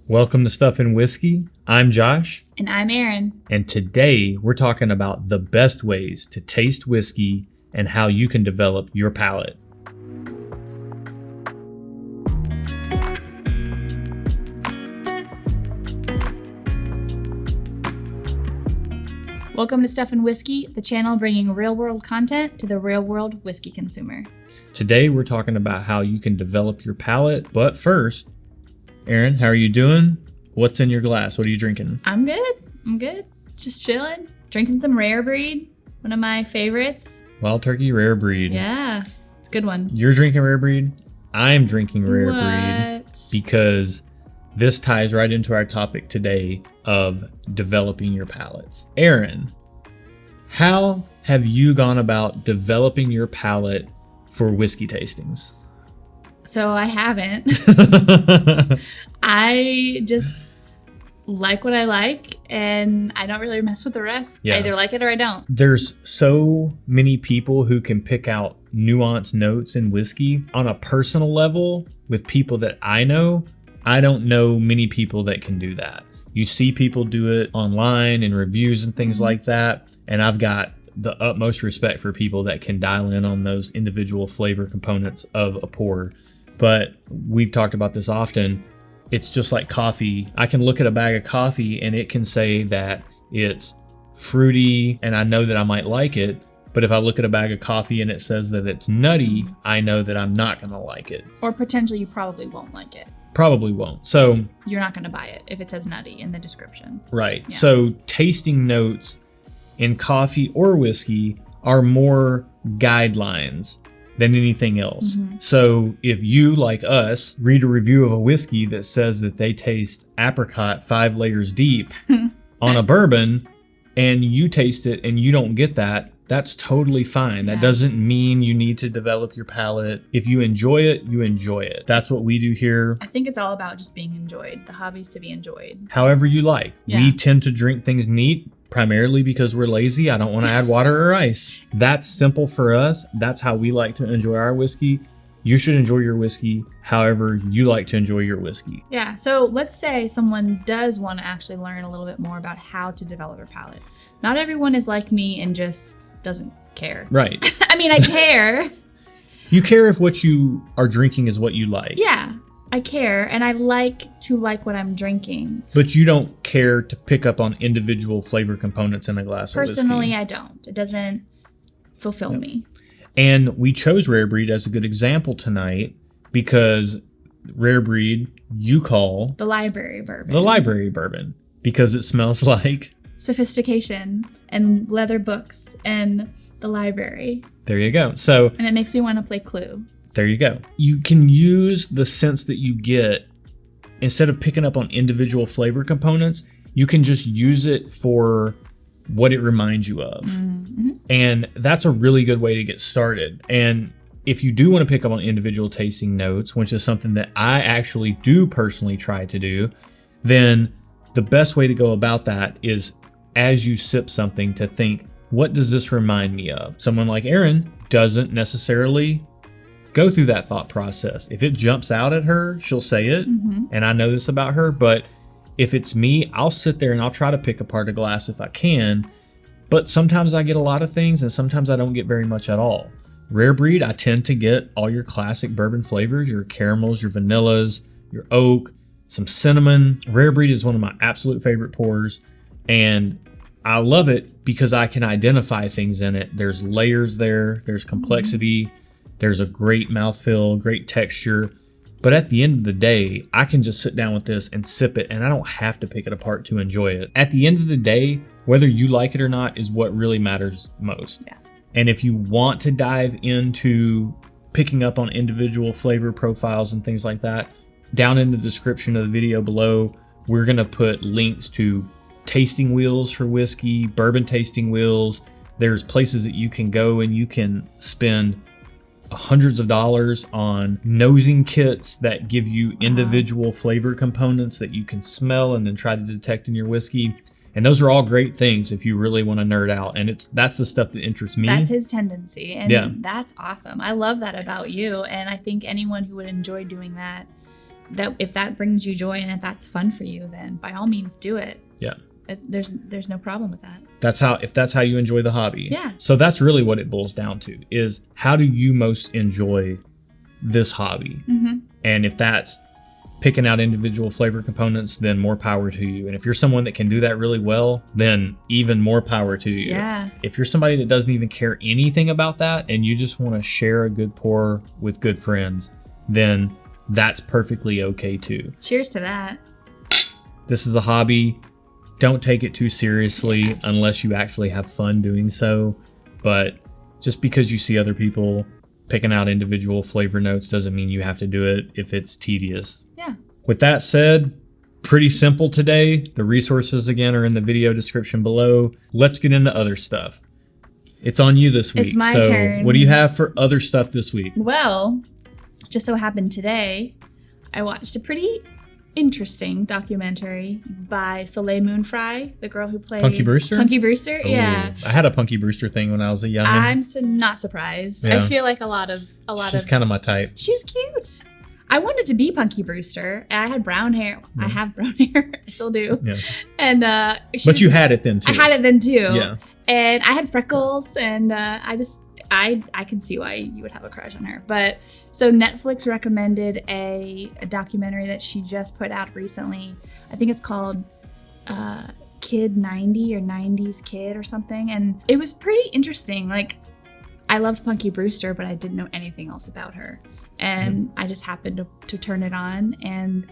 Welcome to Stuff and Whiskey. I'm Josh. And I'm Erin. And today we're talking about the best ways to taste whiskey and how you can develop your palate. Welcome to Stuff and Whiskey, the channel bringing real-world content to the real-world whiskey consumer. Today we're talking about how you can develop your palate. But first, Erin, how are you doing? What's in your glass? What are you drinking? I'm good. Just chilling. Drinking some Rare Breed, one of my favorites. Wild Turkey Rare Breed. Yeah, it's a good one. You're drinking Rare Breed? I'm drinking Rare Breed because this ties right into our topic today of developing your palates. Erin, how have you gone about developing your palate for whiskey tastings? So I haven't. I just like what I like, and I don't really mess with the rest. Yeah. I either like it or I don't. There's so many people who can pick out nuanced notes in whiskey. On a personal level, with people that I know, I don't know many people that can do that. You see people do it online in reviews and things like that, and I've got the utmost respect for people that can dial in on those individual flavor components of a pour. But we've talked about this often. It's just like coffee. I can look at a bag of coffee and it can say that it's fruity and I know that I might like it. But if I look at a bag of coffee and it says that it's nutty, I know that I'm not going to like it. Or potentially you probably won't like it. Probably won't. So you're not going to buy it if it says nutty in the description. Right. Yeah. So tasting notes in coffee or whiskey are more guidelines than anything else. So if you, like us, read a review of a whiskey that says that they taste apricot 5 layers deep on a bourbon, and you taste it and you don't get that, that's totally fine. That doesn't mean you need to develop your palate. If you enjoy it, you enjoy it. That's what we do here. I think it's all about just being enjoyed. The hobby's to be enjoyed. However you like. Yeah. We tend to drink things neat, primarily because we're lazy. I don't want to add water or ice. That's simple for us. That's how we like to enjoy our whiskey. You should enjoy your whiskey however you like to enjoy your whiskey. Yeah, so let's say someone does want to actually learn a little bit more about how to develop their palate. Not everyone is like me and just doesn't care. Right. I mean, I care. You care if what you are drinking is what you like. Yeah, I care, and I like to like what I'm drinking. But you don't care to pick up on individual flavor components in a glass of whiskey. Personally, I don't. It doesn't fulfill me. And we chose Rare Breed as a good example tonight because Rare Breed you call the library bourbon. The library bourbon because it smells like sophistication and leather books and the library. There you go. So and it makes me want to play Clue. There you go. You can use the sense that you get instead of picking up on individual flavor components. You can just use it for what it reminds you of. And that's a really good way to get started. And if you do want to pick up on individual tasting notes, which is something that I actually do personally try to do, then the best way to go about that is as you sip something to think, what does this remind me of? Someone like Erin doesn't necessarily go through that thought process. If it jumps out at her, she'll say it. And I know this about her, but if it's me, I'll sit there and I'll try to pick apart a glass if I can. But sometimes I get a lot of things and sometimes I don't get very much at all. Rare Breed, I tend to get all your classic bourbon flavors, your caramels, your vanillas, your oak, some cinnamon. Rare Breed is one of my absolute favorite pours. And I love it because I can identify things in it. There's layers there. There's complexity. There's a great mouthfeel, great texture. But at the end of the day, I can just sit down with this and sip it, and I don't have to pick it apart to enjoy it. At the end of the day, whether you like it or not is what really matters most. Yeah. And if you want to dive into picking up on individual flavor profiles and things like that, down in the description of the video below, we're going to put links to tasting wheels for whiskey, bourbon tasting wheels. There's places that you can go and you can spend hundreds of dollars on nosing kits that give you individual flavor components that you can smell and then try to detect in your whiskey. And those are all great things if you really want to nerd out. And that's the stuff that interests me. That's his tendency. And that's awesome. I love that about you. And I think anyone who would enjoy doing that that if that brings you joy and if that's fun for you, then by all means do it. Yeah. There's no problem with that. If that's how you enjoy the hobby. Yeah. So that's really what it boils down to, is how do you most enjoy this hobby? Mm-hmm. And if that's picking out individual flavor components, then more power to you. And if you're someone that can do that really well, then even more power to you. Yeah. If you're somebody that doesn't even care anything about that and you just want to share a good pour with good friends, then that's perfectly okay too. Cheers to that. This is a hobby. Don't take it too seriously unless you actually have fun doing so. But just because you see other people picking out individual flavor notes doesn't mean you have to do it if it's tedious. Yeah. With that said, pretty simple today. The resources again are in the video description below. Let's get into other stuff. It's on you this week. It's my turn. What do you have for other stuff this week? Well, just so happened today, I watched a pretty interesting documentary by Soleil Moon Frye, the girl who played Punky Brewster? Punky Brewster, Ooh, yeah. I had a Punky Brewster thing when I was a youngin'. I'm not surprised. Yeah. I feel like She's kind of my type. She was cute. I wanted to be Punky Brewster. I had brown hair. Yeah. I have brown hair. I still do. Yeah. And but you had it then too. I had it then too. Yeah. And I had freckles, and I can see why you would have a crush on her. But so Netflix recommended a documentary that she just put out recently. I think it's called Kid 90 or 90s Kid or something. And it was pretty interesting. Like, I loved Punky Brewster, but I didn't know anything else about her. And I just happened to turn it on, and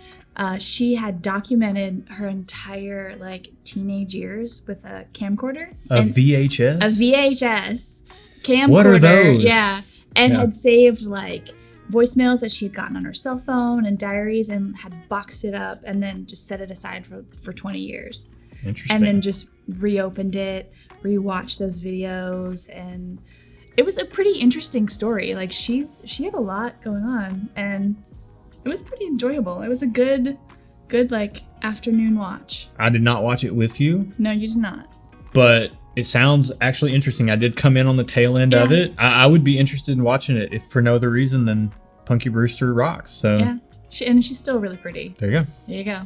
she had documented her entire like teenage years with a camcorder. VHS? A VHS camcorder. What are those? Yeah. And had saved like voicemails that she had gotten on her cell phone and diaries, and had boxed it up and then just set it aside for 20 years. Interesting. And then just reopened it, rewatched those videos, and it was a pretty interesting story. Like she had a lot going on, and it was pretty enjoyable. It was a good like afternoon watch. I did not watch it with you. No, you did not. But it sounds actually interesting. I did come in on the tail end of it. I would be interested in watching it if for no other reason than Punky Brewster rocks. So yeah, she's still really pretty. There you go. There you go.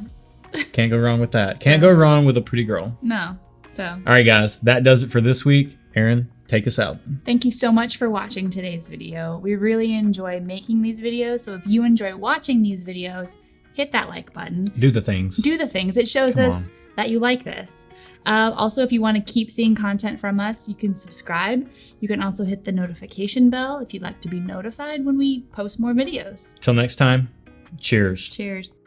Can't go wrong with that. Can't go wrong with a pretty girl. No. So. All right, guys, that does it for this week. Erin, take us out. Thank you so much for watching today's video. We really enjoy making these videos. So if you enjoy watching these videos, hit that like button. Do the things. Do the things. It shows us that you like this. Also, if you want to keep seeing content from us, you can subscribe. You can also hit the notification bell if you'd like to be notified when we post more videos. Till next time, cheers. Cheers.